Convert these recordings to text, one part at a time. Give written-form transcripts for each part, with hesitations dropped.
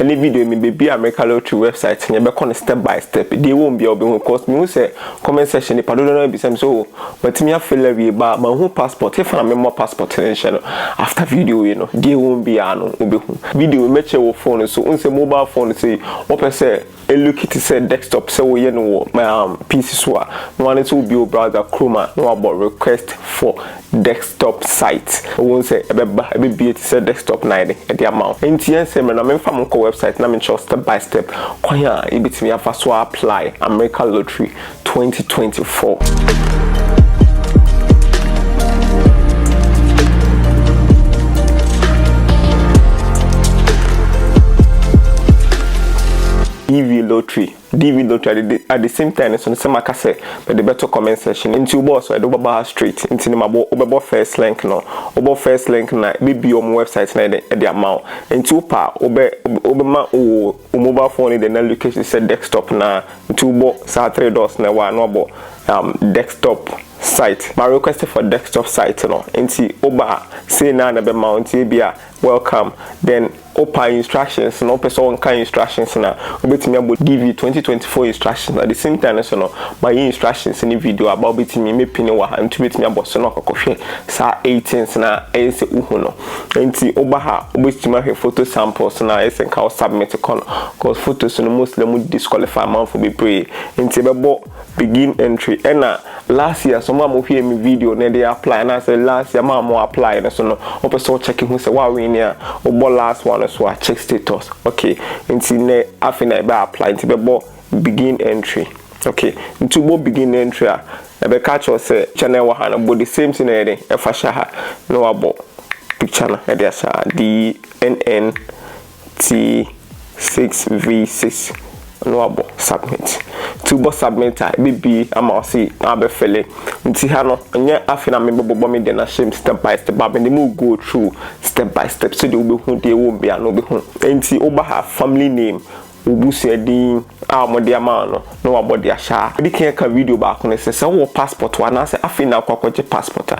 any video me be America Lottery website and you be step by step. They won't be able because me say comment section the pardon be so but me feel every but my whole passport if I more passport after video they won't be video make your phone so unse mobile phone say what say a look it say desktop so my PC so one to be browser Chroma no about request for desktop site won't say a be it say desktop 9 at the amount NTN say me na me from website na me show step by step kwanya e bitimi afa so apply America Lottery 2024. DV lottery at the same time so say maka say but the better comment section into boss so do baba straight into mabo first link no obo first link na be on website na the amount into pa ma mobile phone the location say desktop na into bo sa 3 doors na wa no bo desktop site my request for desktop site no into oba say na be mount bia welcome then open instructions no person kind instructions na obetimi about DV 2024 instructions at the same time so no my instructions in the video about betimi me pin wa and to betimi about so no kokofie sa 18s na ese uhu no enti oba ha obetimi have photo samples na ese ka submit kon cause photos no mostly mu disqualify man for be pray enti bebo begin entry na last year so ma mo hwe me video na dey apply na say last year ma mo apply na so no opeso checking who say wa we near obo last one so I check status okay until ne afina be apply until be begin entry okay until bo begin entry be catch us say channel wa ha no the same thing e dey e fa sha ha no abo picture na e dey sha DNNT6V6 no abo submit to bo submit be am see abe fele nti ha no nya afina me bobo me de na shame step by step but me move go through step by step so the obe hu de wo be no be hu nti oba ha family name obusu edin amode ama no wabode asha di kan ka video ba ko ne se wo passport wa na se afina kwakwaje passport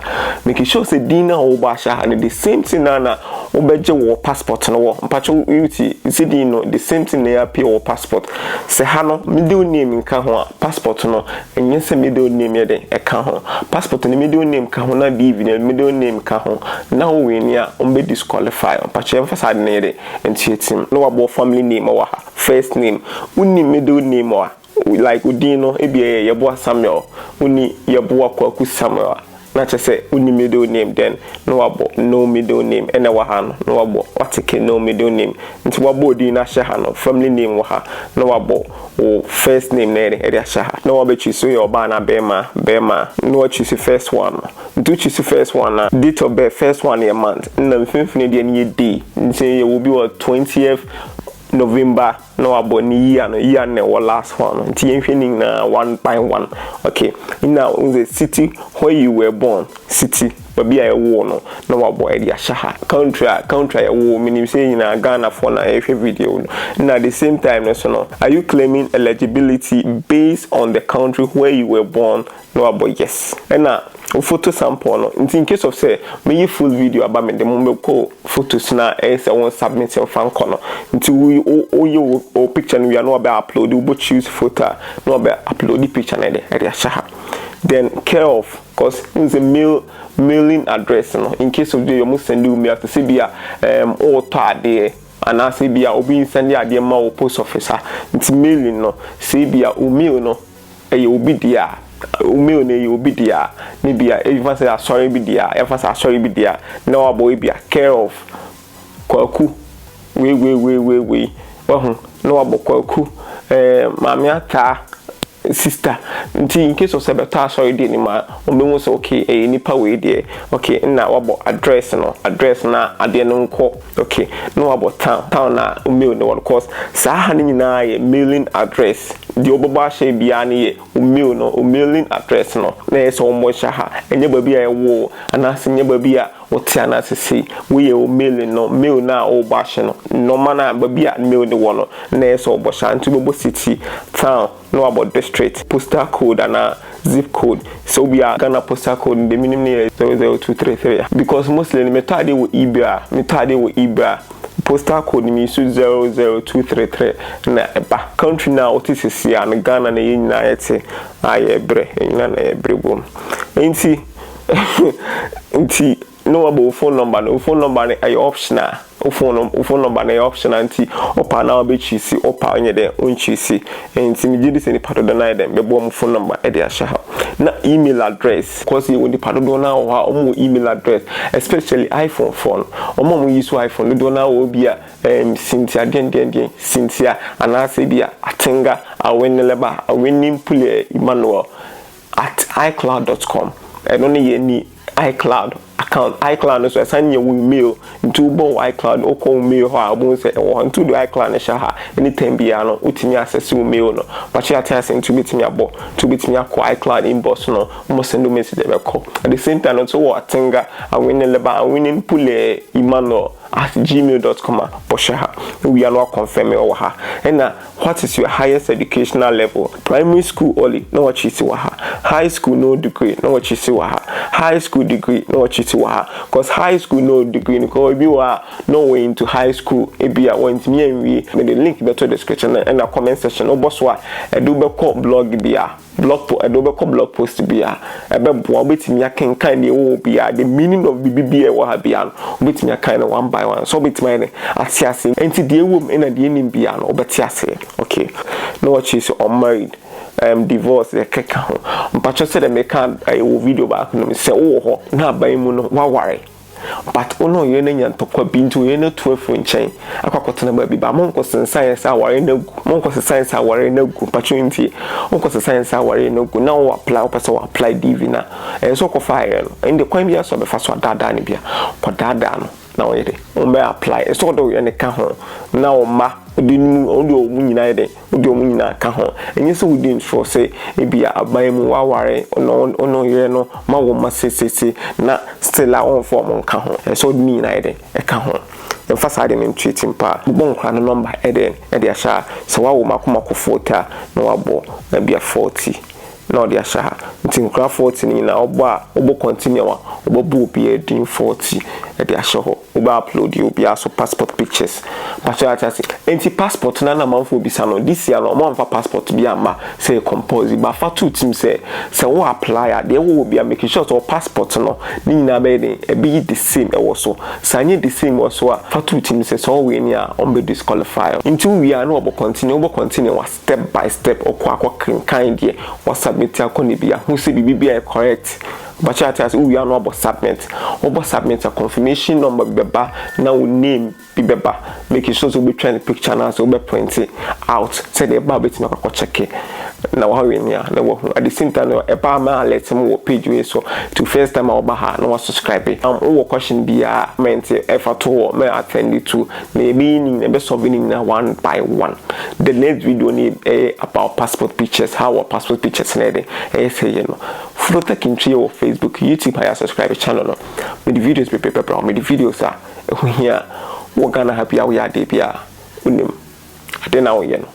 make sure say din na wo ba asha and the same thing na obeje wo passport no wo mpacho uti si din no the same thing na appear wo passport se ha no middle name nka ho passport no enye se middle name ye de e ka ho passport no middle name ka ho na DV na middle name ka ho na wo we ni a ombe disqualify mpacho emphasize na ye de entiatim no wabo family name wa ha first name uni middle name wa like udino ebia yebo Samuel uni yebo Kwaku Samuel na chese uni middle name then no wabo no middle name ene wa ha no wabo watike no middle name nti wabo di na hye ha no family name wa ha no wabo o first name na ere hye ha no wabo choose your ba na bema no choose first one do choose first one na date of birth first one year month na mfimfini de ni day nti ye will be 20th November no aboni year na last one nti yenhwening na one by one okay now in the city where you were born city baby I wo no wabo e dia shaha country I wo meaning say na Ghana for na every video na at the same time so no are you claiming eligibility based on the country where you were born no wabo yes and na photo sample no in case of say me full video about me the moment ko photos na say won submit your fan kono nti we o picture we are no about upload we choose photo no about upload the picture na there shaha then care of cause in the mailing address no in case of you must send you me have to say bia all to there and I say bia obi send ya there ma post officer nti mailing no say bia o mail no e obi dia umeo ne obi dia ni bia even say sorry bi dia even say sorry bi dia na wa boy bia care of Kwaku we wahu na wa bo Kwaku mama ata sister nti in case of say better sorry dey ni ma ombe say okay nipa we dey okay na wa bo address na ade no nko okay na wa bo town na umeo ne one course sa ha ni na ye mailing address the oboba she bia ni ye umeo no mailing address no na ye so mo sha ha enye ba bia ye wo anase nye ba bia wotia na sisi we ye mailing no mail na o ba she no no mana ba bia mail ni wo no na ye so bo sha nti bo city town no about district postal code and zip code so we are Ghana postal code the minimum 00233 because mostly me tade wo ibra postal code me so 00233 na eba country na otisisi an Ghana na yin na yete aye bre na ebre bom enti no about phone number no phone number ay optional phone number na optional nti opa na be chisi opa onye de onchisi enti me gidi se ni pato na dem be bo phone number e de ahya ha na email address cause you the pato na o email address especially iPhone phone mo use iPhone do na o bia Cynthia den Cynthia anase bia atenga aweneleba awenim pule Emmanuel at icloud.com and only ye iCloud account iCloud so assign your email into bo iCloud o call mail ha bo say e want to do iCloud na sha ha anytime bia no utimi access email no but you attach into bitimi abo to bitimi akọ iCloud inbox no mo send message e be call at the same time so what atenga aweneleba awenim pule Emmanuel at gmail.com we are not confirming over her and what is your highest educational level? Primary school only no what you see high school no degree no what you see high school degree no what you see because high school no degree because if you are no way into high school it be went me and we the link better description and a comment section no boss wa do be blog bia blog post bia ebe bo betimi akenkan de wo bia the meaning of bibia wo ha bia no betimi akan one by one so betimi atiase enti de ewom na de nim bia no obetiase okay no what is unmarried divorce the keka ho mpacho se de make a video back no se wo ho na ban mu no wa ware but ono ye na nyantokwa bi nti ye na 12 nchen akwakotena ba bi ba monko science aware na gu monko science aware na gu pacho nti monko science aware na gu na wo apply o person apply DV na so ko fire no inde kwan bia so be fa so dada ne bia ko dada no na wo ye de o me apply so do ye ne ka ho na o ma odi o mu nyina de odi o mu nyina ka ho enye so within for say e bia aban mu waware ono ye no ma wo ma sesese na still a on form ka ho so di nyina de e ka ho emphasize dem treating pa bon kra no number e de ahya so wa wo makomako 40 na wabo na bia 40 na odi ahya nti nkra 40 ni na obo continue wa obo bu bia din 40 e de ahya ho oba upload you bia so passport pictures but you are saying enti passport na manfo bisa no this year no mo amfa passport bia ma say compose ba fa two team say wo apply de wo bia make sure so passport no ni nyina be den e be the same e wo so sanye the same wo so fa two team say so we ni a on be disqualify until we are no obo continue wa step by step okwa kan de wa submit akoni bia hu say bibia correct but you are saying we are no about submit a confirmation number beba na we name bibeba make sure so we try the picture now so we print it out say the ba beti make ko check na wa we nia na wo at the same time e ba ma alert mo page we so to first time I ha na wa subscribe wo question bia meant effort to me attend to maybe ni be solving na one by one the next video ni about passport pictures how our passport pictures need say you know follow techintwi on Facebook, YouTube, and subscribe to the channel. With the videos be paper, with the videos are here. We're gonna happy our day, I don't know.